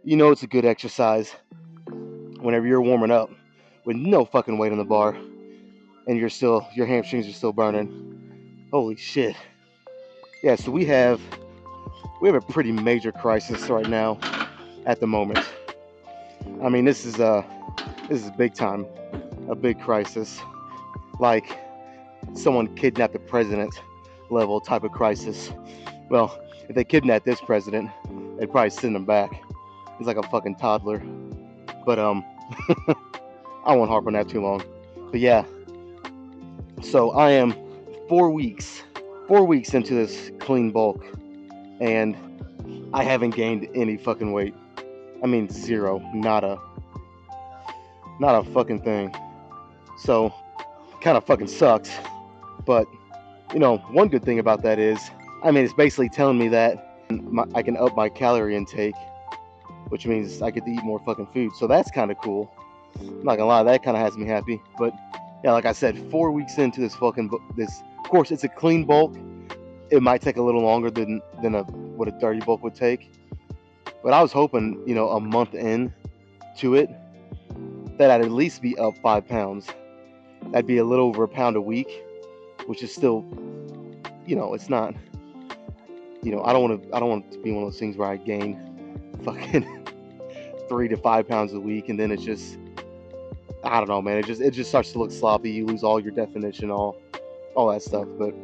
You know it's a good exercise whenever you're warming up with no fucking weight on the bar and your hamstrings are still burning. Holy shit. Yeah, so we have a pretty major crisis right now at the moment. I mean, this is big time, a big crisis. Like someone kidnapped the president level type of crisis. Well, if they kidnapped this president, they'd probably send him back. He's like a fucking toddler. But I won't harp on that too long. But yeah, so I am 4 weeks, 4 weeks into this clean bulk, and I haven't gained any fucking weight. I mean, zero, nada, not a fucking thing. So, kind of fucking sucks. But one good thing about that is, I mean, it's basically telling me that I can up my calorie intake, which means I get to eat more fucking food. So that's kind of cool. I'm not gonna lie, that kind of has me happy. But yeah, like I said, 4 weeks into this fucking this. Of course, it's a clean bulk. It might take a little longer than what a dirty bulk would take. But I was hoping, a month in to it, that I'd at least be up 5 pounds. That'd be a little over a pound a week, which is still, it's not. I don't want it to be one of those things where I gain fucking 3 to 5 pounds a week, and then it's just, I don't know, man. It just starts to look sloppy. You lose all your definition, all that stuff. But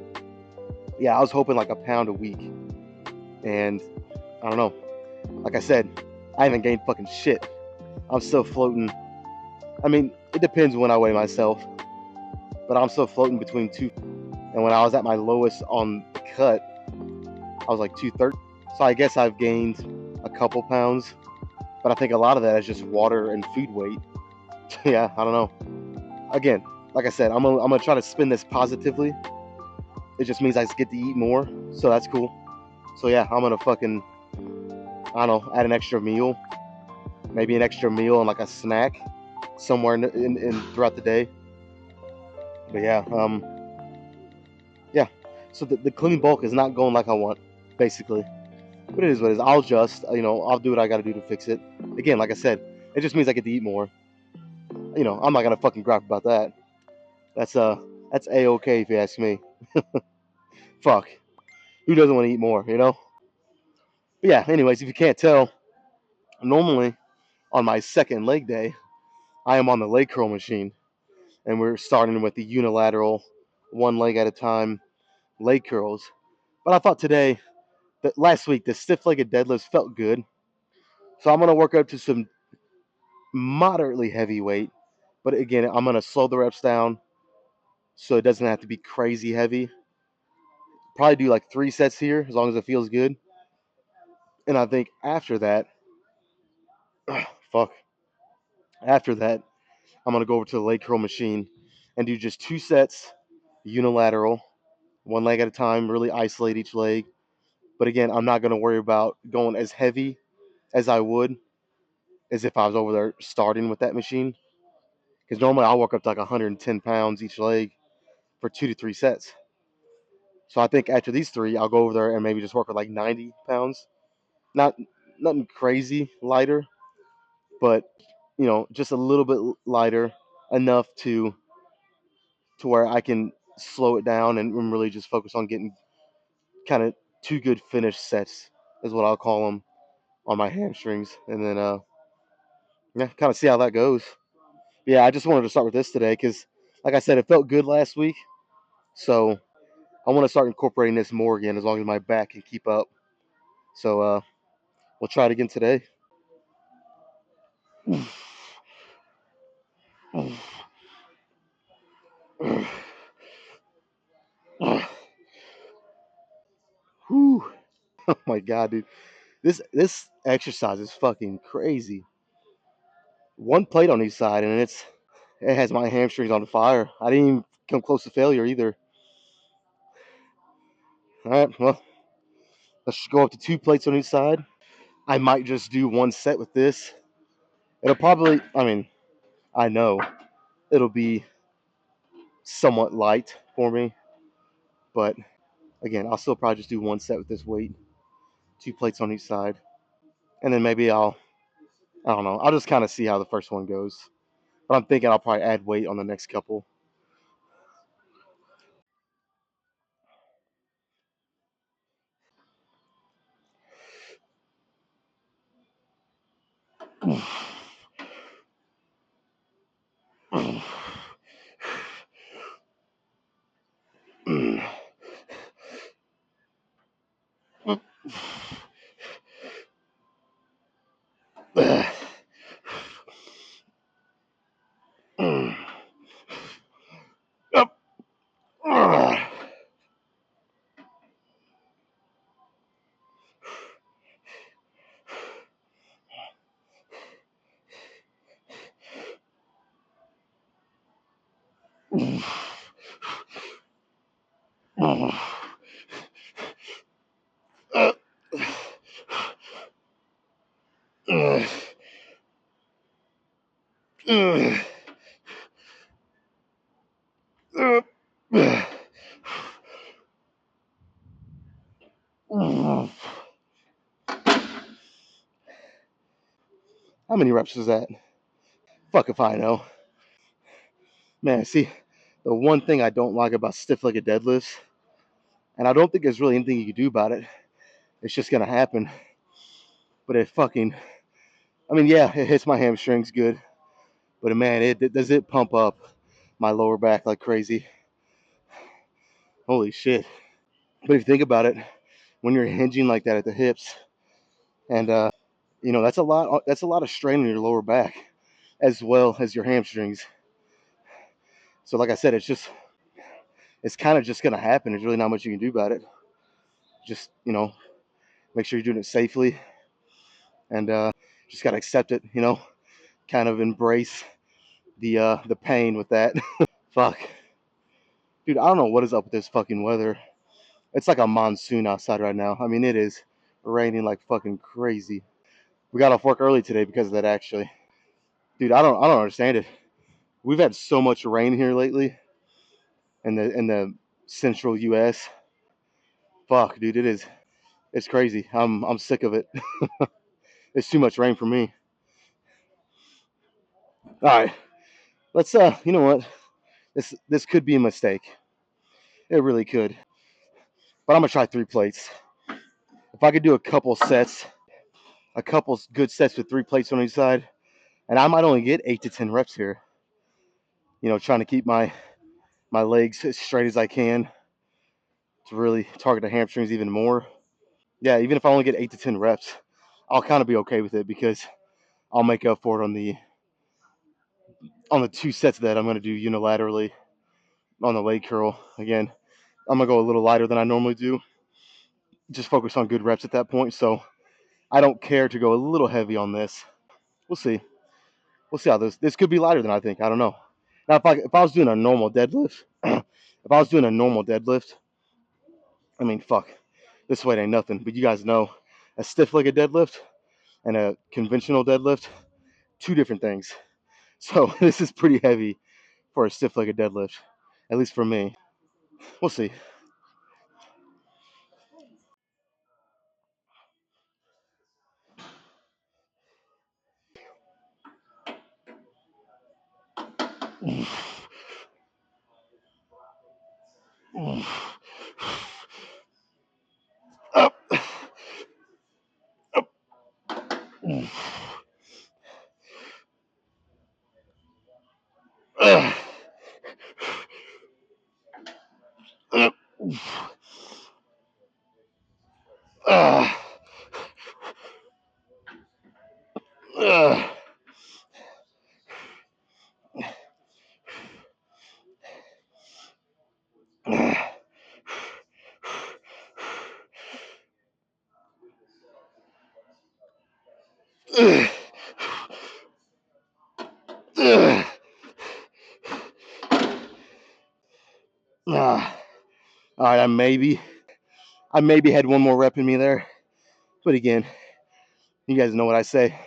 yeah, I was hoping like a pound a week, and I don't know. Like I said, I haven't gained fucking shit. I'm still floating. I mean, it depends when I weigh myself, but I'm still floating between two. And when I was at my lowest on the cut, I was like 230. So I guess I've gained a couple pounds, but I think a lot of that is just water and food weight. Yeah, I don't know. Again, like I said, I'm gonna try to spin this positively. It just means I just get to eat more, so that's cool. So yeah, I'm gonna fucking, I don't know, add an extra meal, maybe an extra meal and like a snack somewhere in throughout the day. But yeah. So the clean bulk is not going like I want, basically. But it is what it is. I'll adjust. I'll do what I got to do to fix it. Again, like I said, it just means I get to eat more. I'm not gonna fucking gripe about that. That's that's a-okay if you ask me. Fuck. Who doesn't want to eat more? But yeah. Anyways, if you can't tell, normally on my second leg day, I am on the leg curl machine, and we're starting with the unilateral, one leg at a time leg curls. But I thought today, that last week, the stiff-legged deadlifts felt good, so I'm gonna work up to some moderately heavy weight. But again, I'm gonna slow the reps down so it doesn't have to be crazy heavy. Probably do like 3 sets here as long as it feels good. And I think after that, fuck, after that, I'm gonna go over to the leg curl machine and do just 2 sets, unilateral, one leg at a time. Really isolate each leg. But again, I'm not gonna worry about going as heavy as I would as if I was over there starting with that machine. Because normally I'll work up to like 110 pounds each leg for 2 to 3 sets. So I think after these three, I'll go over there and maybe just work with like 90 pounds. Not nothing crazy lighter, but just a little bit lighter enough to where I can slow it down and really just focus on getting kind of 2 good finished sets is what I'll call them on my hamstrings, and then yeah, kind of see how that goes. Yeah, I just wanted to start with this today because, like I said, it felt good last week, so I want to start incorporating this more again as long as my back can keep up. So we'll try it again today. Whew. Oh my god, dude. This exercise is fucking crazy. One plate on each side, and it has my hamstrings on fire. I didn't even come close to failure either. All right, well, let's go up to 2 plates on each side. I might just do 1 set with this. It'll probably, I mean, I know it'll be somewhat light for me, but again, I'll still probably just do 1 set with this weight, 2 plates on each side, and then maybe I'll I don't know. I'll just kind of see how the first one goes. But I'm thinking I'll probably add weight on the next couple. How many reps was that? Fuck if I know. Man, see, the one thing I don't like about stiff-legged deadlifts, and I don't think there's really anything you can do about it, it's just gonna happen. But it fucking, I mean, yeah, it hits my hamstrings good, but man, it does it pump up my lower back like crazy. Holy shit. But if you think about it, when you're hinging like that at the hips, and that's a lot of strain on your lower back as well as your hamstrings. So like I said, it's kind of just gonna happen. There's really not much you can do about it. Just make sure you're doing it safely, and just gotta accept it. Kind of embrace the pain with that. Fuck, dude, I don't know what is up with this fucking weather. It's like a monsoon outside right now. I mean, it is raining like fucking crazy. We got off work early today because of that. Actually, dude, I don't understand it. We've had so much rain here lately in the central U.S. Fuck, dude, it's crazy. I'm sick of it. It's too much rain for me. All right, let's you know what? This could be a mistake. It really could. But I'm gonna try 3 plates. If I could do a couple good sets with 3 plates on each side, and I might only get 8 to 10 reps here. Trying to keep my legs as straight as I can to really target the hamstrings even more. Yeah, even if I only get 8 to 10 reps, I'll kind of be okay with it because I'll make up for it on the 2 sets that I'm gonna do unilaterally on the leg curl. Again, I'm gonna go a little lighter than I normally do. Just focus on good reps at that point. So I don't care to go a little heavy on this. We'll see. We'll see how this could be lighter than I think. I don't know. Now, if I was doing a normal deadlift, if I was doing a normal deadlift, I mean, fuck, this weight ain't nothing. But you guys know, a stiff-legged deadlift and a conventional deadlift, 2 different things. So this is pretty heavy for a stiff-legged deadlift, at least for me. We'll see. Up. Up. Up. Uh, uh, all right, I maybe had one more rep in me there, but again, you guys know what I say.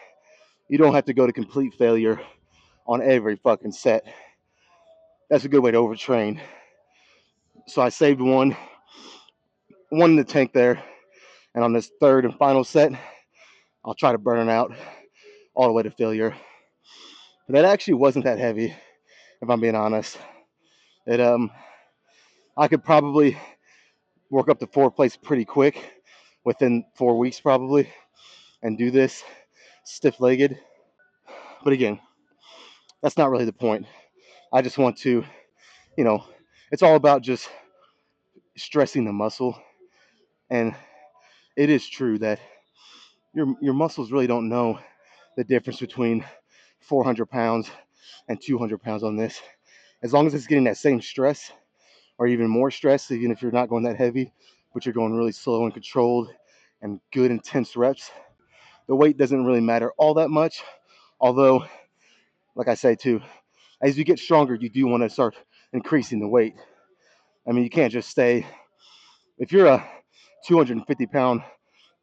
You don't have to go to complete failure on every fucking set. That's a good way to overtrain. So I saved one in the tank there, and on this third and final set, I'll try to burn it out all the way to failure. But that actually wasn't that heavy, if I'm being honest. It I could probably work up to 4 plates pretty quick within 4 weeks probably and do this stiff-legged. But again, that's not really the point. I just want to, you know, it's all about just stressing the muscle. And it is true that your muscles really don't know the difference between 400 pounds and 200 pounds on this. As long as it's getting that same stress or even more stress, even if you're not going that heavy, but you're going really slow and controlled and good intense reps, the weight doesn't really matter all that much. Although, like I say too, as you get stronger, you do want to start increasing the weight. I mean, you can't just stay, if you're a 250-pound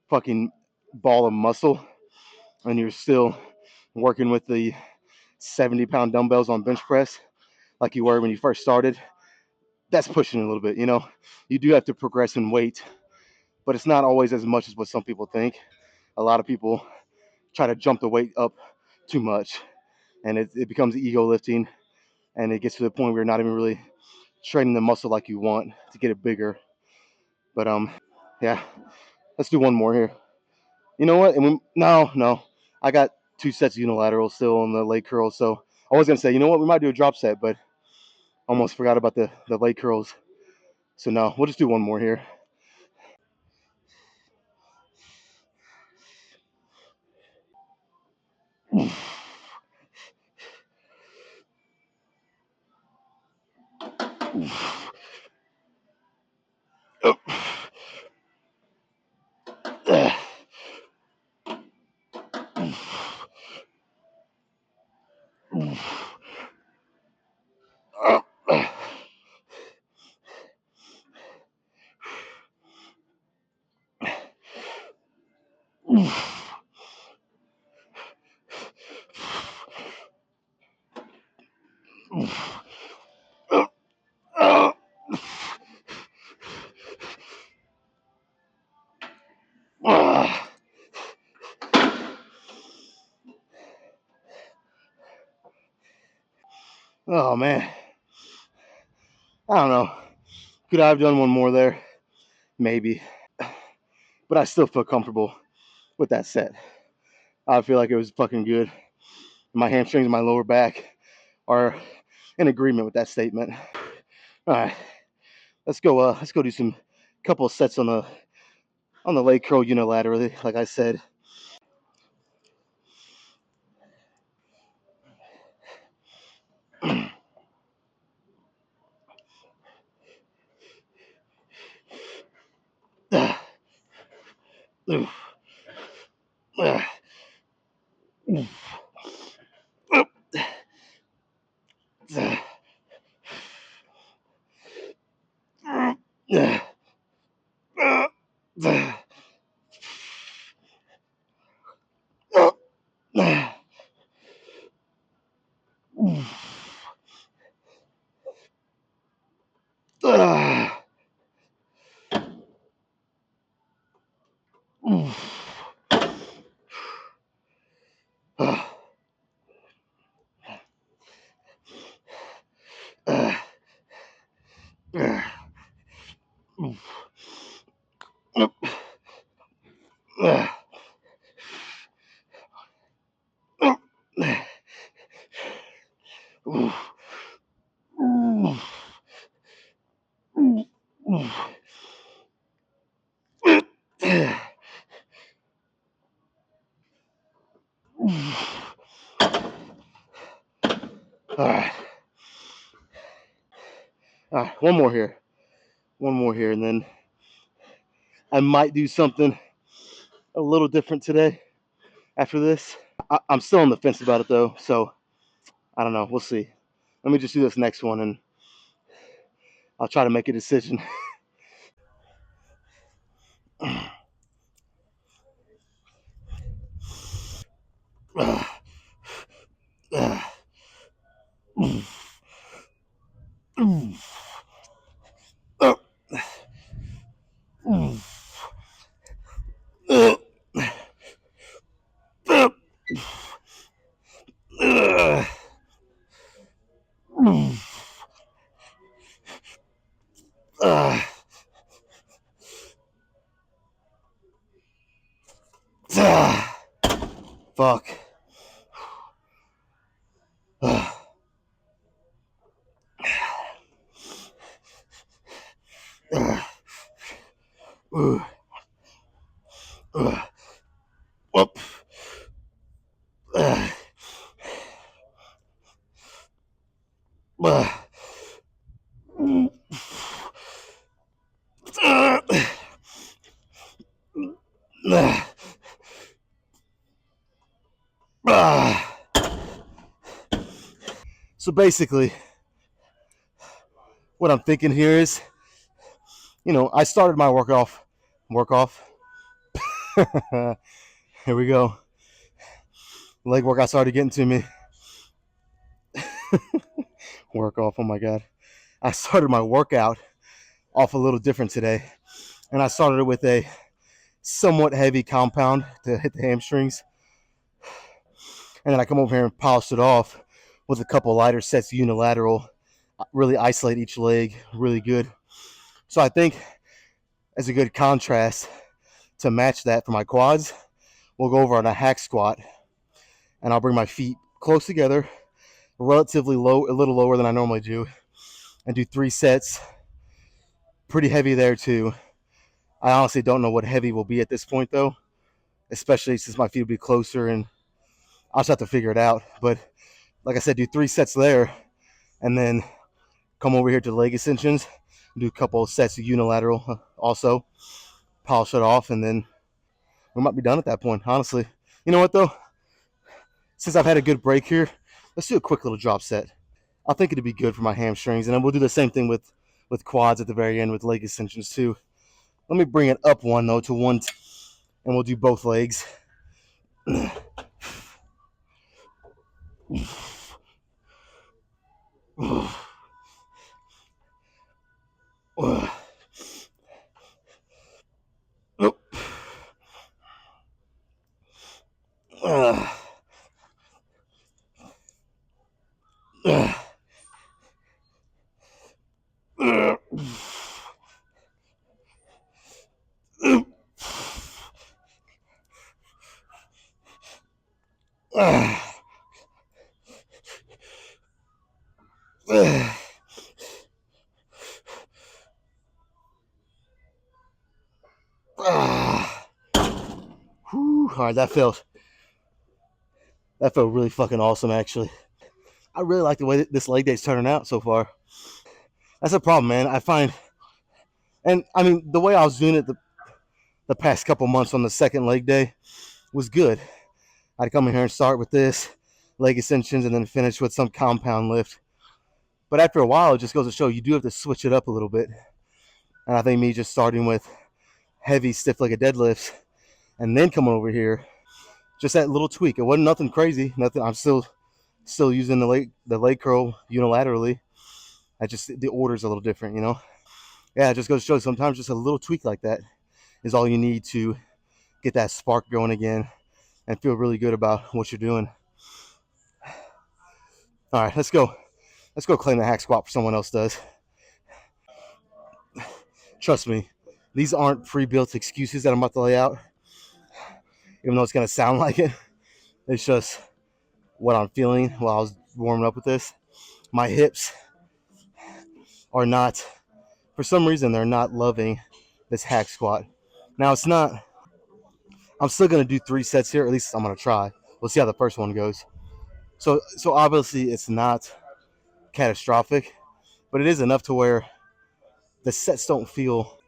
fucking ball of muscle and you're still working with the 70-pound dumbbells on bench press like you were when you first started, that's pushing a little bit, you know. You do have to progress in weight, but it's not always as much as what some people think. A lot of people try to jump the weight up too much, and it becomes ego lifting, and it gets to the point where you're not even really training the muscle like you want to get it bigger. But yeah, let's do one more here. You know what? No, I got 2 sets of unilateral still on the leg curls, so I was gonna say, you know what, we might do a drop set, but almost forgot about the leg curls. So no, we'll just do one more here. Oh man, I don't know. Could I have done one more there? Maybe, but I still feel comfortable with that set. I feel like it was fucking good. My hamstrings and my lower back are in agreement with that statement. All right, let's go. Let's go do some couple of sets on the leg curl unilaterally, like I said. All right. All right, one more here. One more here, and then I might do something a little different today after this. I'm still on the fence about it, though, so I don't know. We'll see. Let me just do this next one, and I'll try to make a decision. Fuck. Whoop. So basically, what I'm thinking here is, I started my work off. Here we go. Leg workout started getting to me. Work off. Oh my god. I started my workout off a little different today, and I started it with a somewhat heavy compound to hit the hamstrings, and then I come over here and polished it off with a couple lighter sets unilateral. Really isolate each leg really good. So I think as a good contrast to match that for my quads, we'll go over on a hack squat, and I'll bring my feet close together, relatively low, a little lower than I normally do, and do 3 sets. Pretty heavy there too. I honestly don't know what heavy will be at this point though, especially since my feet will be closer, and I'll just have to figure it out. But like I said, do 3 sets there, and then come over here to leg extensions, do a couple of sets of unilateral also, polish it off, and then we might be done at that point, honestly. You know what though? Since I've had a good break here, let's do a quick little drop set. I think it'd be good for my hamstrings, and then we'll do the same thing with quads at the very end with leg extensions too. Let me bring it up one though to one, and we'll do both legs. All right, that felt really fucking awesome, actually. I really like the way that this leg day's turning out so far. That's a problem, man. I find, and I mean, the way I was doing it the past couple months on the second leg day was good. I'd come in here and start with this, leg extensions, and then finish with some compound lift. But after a while, it just goes to show you do have to switch it up a little bit. And I think me just starting with heavy, stiff-legged deadlifts and then coming over here, just that little tweak. It wasn't nothing crazy. Nothing. I'm still using the leg curl unilaterally. I just the order's a little different. Yeah, it just goes to show sometimes just a little tweak like that is all you need to get that spark going again and feel really good about what you're doing. All right, let's go. Let's go claim the hack squat for someone else does. Trust me, these aren't pre-built excuses that I'm about to lay out, even though it's gonna sound like it. It's just what I'm feeling while I was warming up with this. My hips are not, for some reason, they're not loving this hack squat. Now it's not. I'm still gonna do 3 sets here. At least I'm gonna try. We'll see how the first one goes. So obviously it's not catastrophic, but it is enough to where the sets don't feel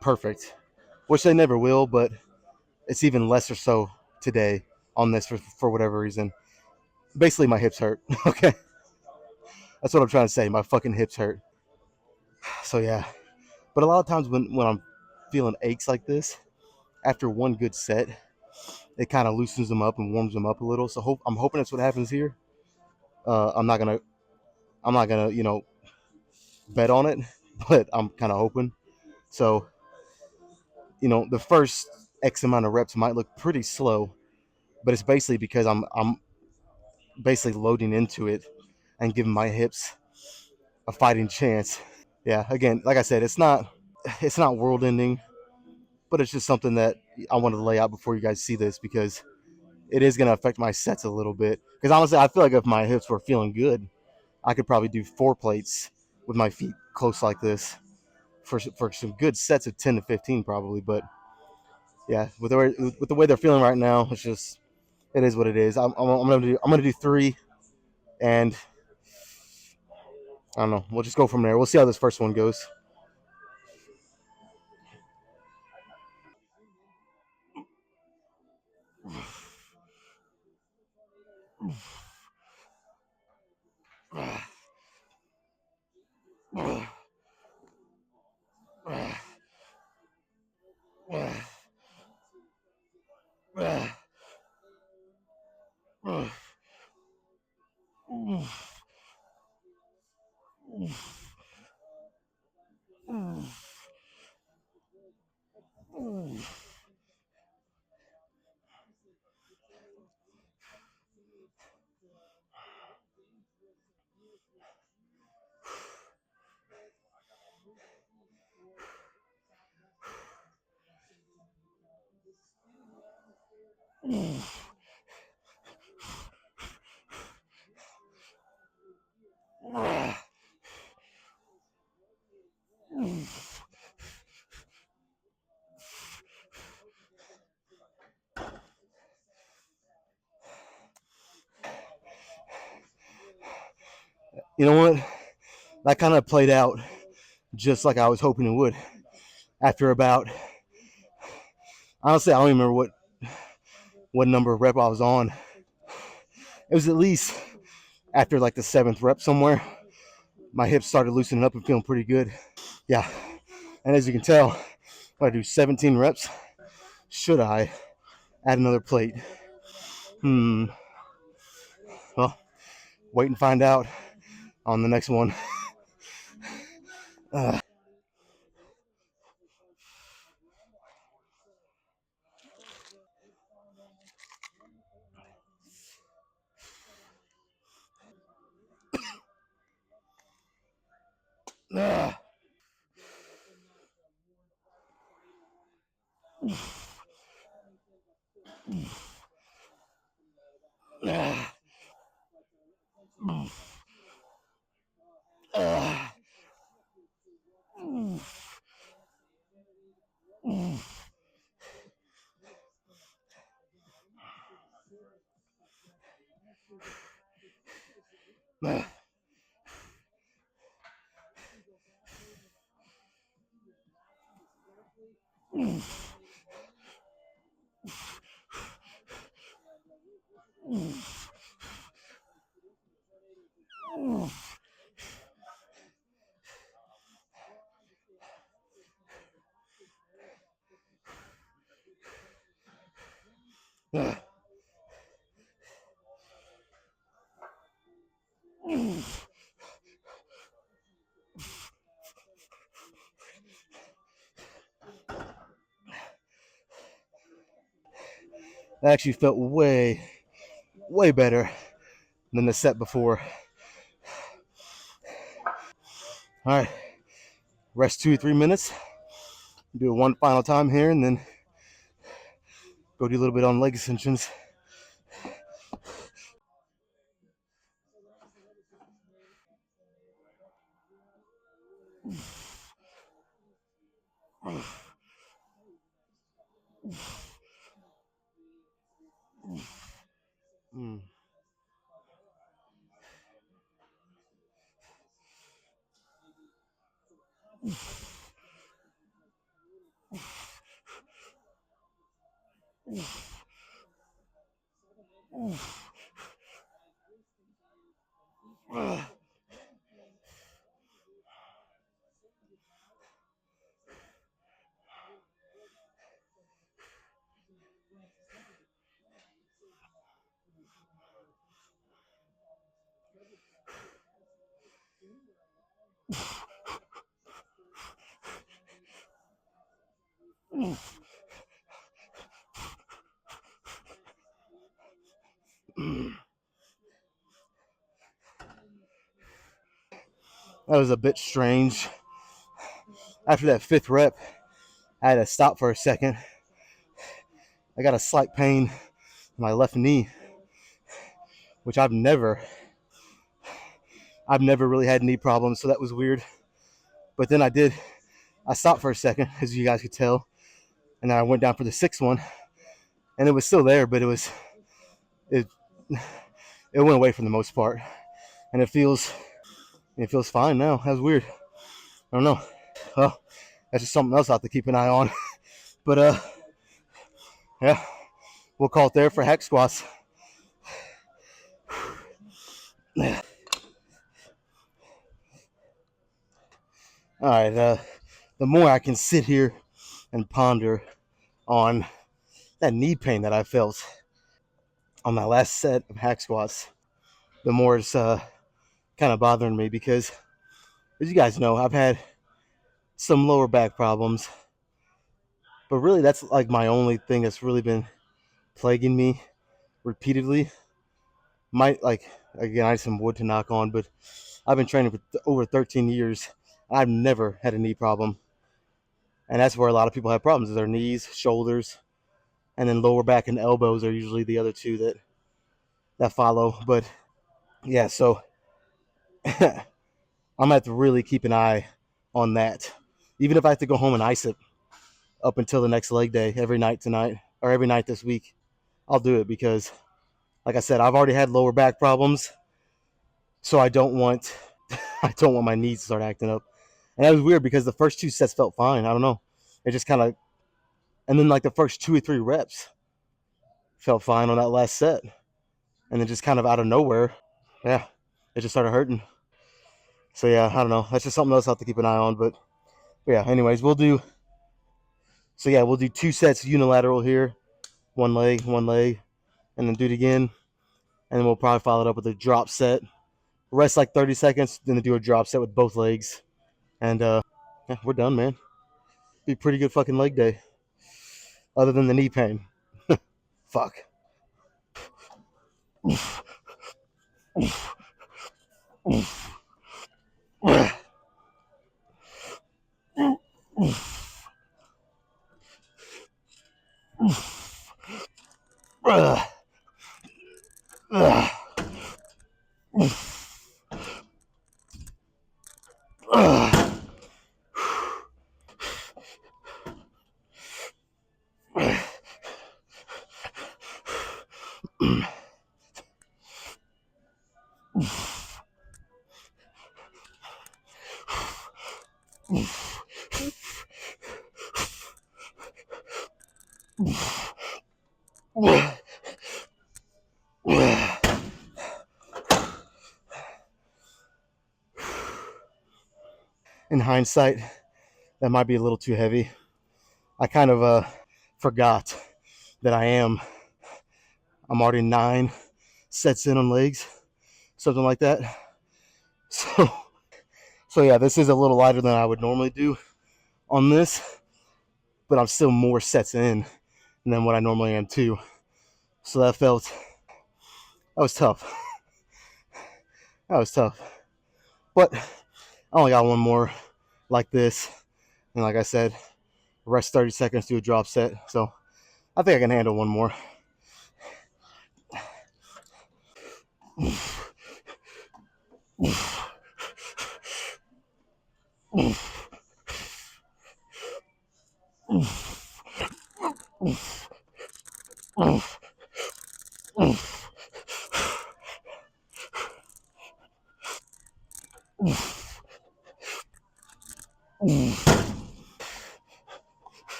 perfect, which they never will. But it's even lesser so today on this for whatever reason. Basically, my hips hurt. Okay, that's what I'm trying to say. My fucking hips hurt. So yeah, but a lot of times when I'm feeling aches like this, after one good set, it kind of loosens them up and warms them up a little. So I'm hoping that's what happens here. I'm not gonna bet on it, but I'm kind of hoping. So the first X amount of reps might look pretty slow, but it's basically because basically loading into it and giving my hips a fighting chance. Yeah, again, like I said, it's not world ending, but it's just something that I wanted to lay out before you guys see this because it is going to affect my sets a little bit. Because honestly, I feel like if my hips were feeling good, I could probably do 4 plates with my feet close like this for some good sets of 10 to 15 probably. But yeah, with the way they're feeling right now, it's just it is what it is. I'm gonna do 3, and I don't know. We'll just go from there. We'll see how this first one goes. You know what? That kind of played out just like I was hoping it would. After about, honestly, I don't even remember what number of rep I was on. It was at least after like the 7th rep somewhere. My hips started loosening up and feeling pretty good. Yeah, and as you can tell, if I do 17 reps, should I add another plate? Well, wait and find out on the next one. Uh, That actually felt way better than the set before. All right, rest 2 or 3 minutes. Do it one final time here, and then go do a little bit on leg extensions. Mm. That was a bit strange. After that 5th rep, I had to stop for a second. I got a slight pain in my left knee, which I've never really had knee problems, so that was weird. But then I stopped for a second, as you guys could tell, and then I went down for the 6th one, and it was still there, but it it went away for the most part, and it feels fine now. That was weird. I don't know. Well, that's just something else I have to keep an eye on. But yeah, we'll call it there for hack squats. All right. The more I can sit here and ponder on that knee pain that I felt on that last set of hack squats, the more it's kind of bothering me because, as you guys know, I've had some lower back problems, but really that's like my only thing that's really been plaguing me repeatedly. Might like again, I have some wood to knock on, but I've been training for over 13 years. I've never had a knee problem, and that's where a lot of people have problems: is their knees, shoulders, and then lower back and elbows are usually the other two that follow. But yeah, so I'm gonna have to really keep an eye on that. Even if I have to go home and ice it up until the next leg day every night tonight or every night this week, I'll do it because, like I said, I've already had lower back problems, so I don't want my knees to start acting up. And that was weird because the first 2 sets felt fine. I don't know. It just kind of, and then like the first 2 or 3 reps felt fine on that last set. And then just kind of out of nowhere, yeah, it just started hurting. So yeah, I don't know. That's just something else I have to keep an eye on. But yeah, anyways, we'll do 2 sets unilateral here, one leg, and then do it again. And then we'll probably follow it up with a drop set. Rest like 30 seconds, then do a drop set with both legs. And yeah, we're done, man. Be a pretty good fucking leg day. Other than the knee pain. Fuck. In hindsight, that might be a little too heavy. I kind of forgot that I'm already 9 sets in on legs, something like that. So yeah, this is a little lighter than I would normally do on this, but I'm still more sets in than what I normally am too. So that was tough. That was tough. But I only got one more like this, and like I said, rest 30 seconds, do a drop set. So I think I can handle one more.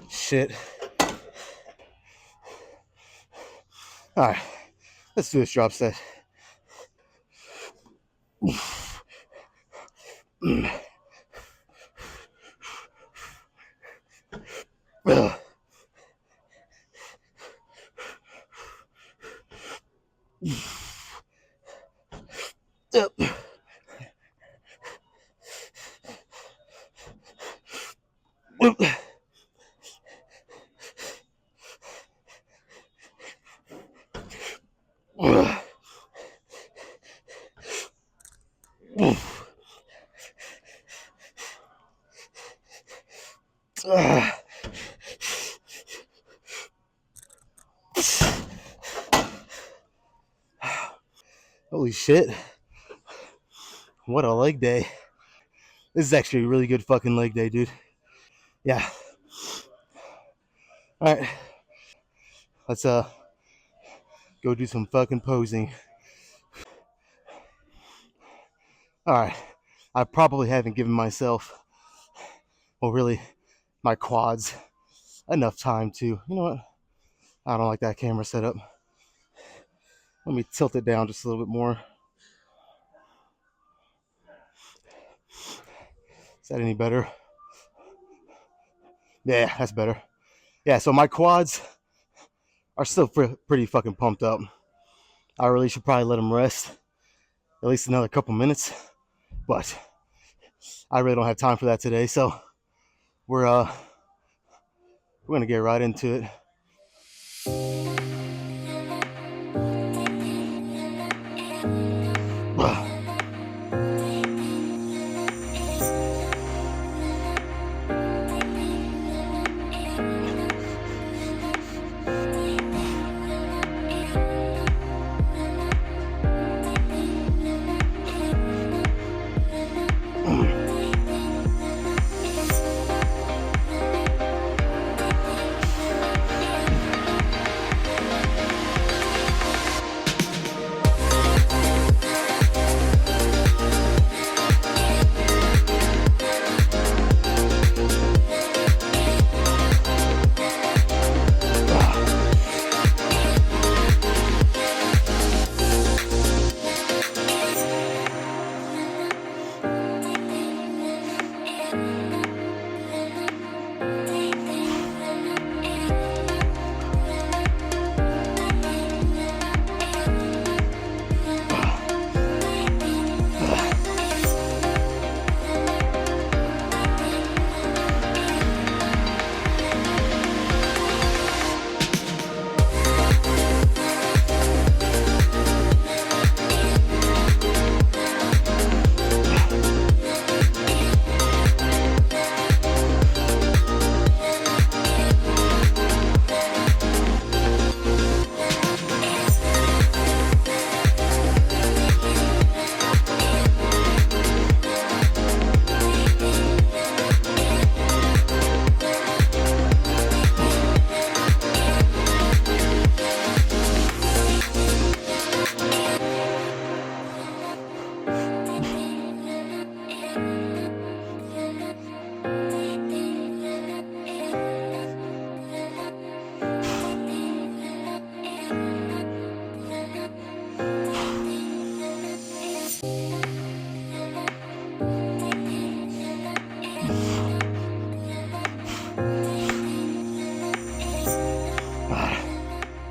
Shit. All right, let's do this drop set. Holy shit. What a leg day. This is actually a really good fucking leg day, dude. Yeah. Alright. Let's go do some fucking posing. Alright. I probably haven't given myself, well, really, my quads enough time to, you know what? I don't like that camera setup. Let me tilt it down just a little bit more. Is that any better? Yeah, that's better. Yeah, so my quads are still pretty fucking pumped up. I really should probably let them rest at least another couple minutes, but I really don't have time for that today. So we're gonna get right into it.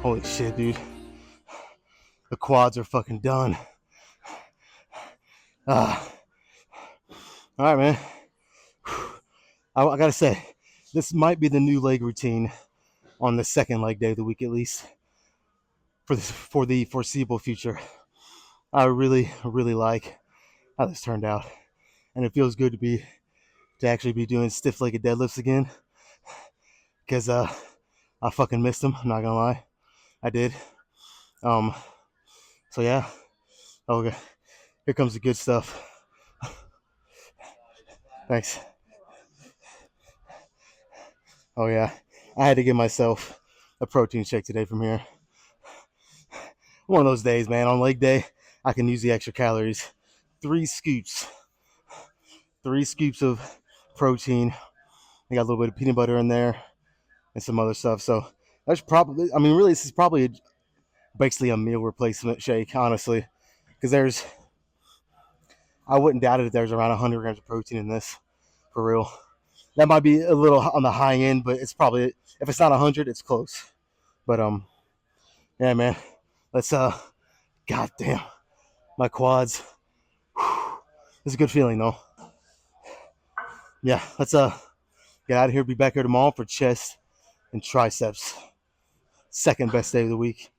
Holy shit, dude. The quads are fucking done. All right, man. I gotta say, this might be the new leg routine on the second leg day of the week, at least for the foreseeable future. I really like how this turned out, and it feels good to actually be doing stiff-legged deadlifts again, because I fucking missed them. I'm not gonna lie, I did. So yeah. Okay, here comes the good stuff. Thanks. Oh yeah, I had to give myself a protein shake today from here. One of those days, man. On leg day, I can use the extra calories. 3 scoops of protein. I got a little bit of peanut butter in there and some other stuff. So that's probably, I mean, really, this is probably basically a meal replacement shake, honestly, because I wouldn't doubt it if there's around 100 grams of protein in this, for real. That might be a little on the high end, but it's probably, if it's not 100, it's close. But yeah, man. Let's goddamn, my quads. It's a good feeling though. Yeah, let's get out of here. Be back here tomorrow for chest and triceps. Second best day of the week.